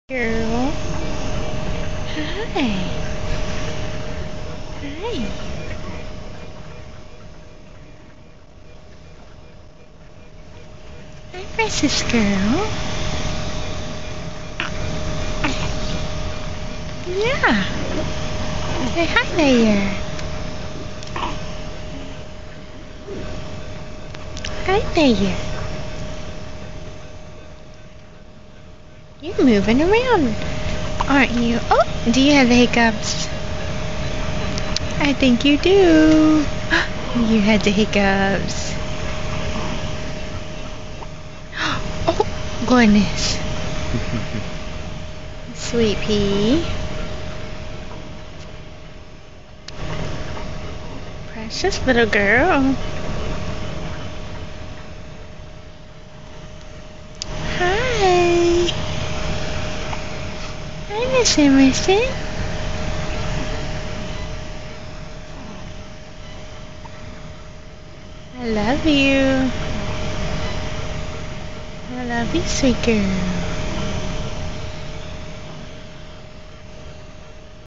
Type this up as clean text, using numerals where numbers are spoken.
Girl. Hi. Hi. Hi, precious girl. Yeah. Say hi there. Hi there. You're moving around, aren't you? Oh, do you have the hiccups? I think you do. You had the hiccups. Oh, goodness. Sweet pea. Precious little girl. Hi. Hi, Miss Emerson. I love you. I love you, sweet girl.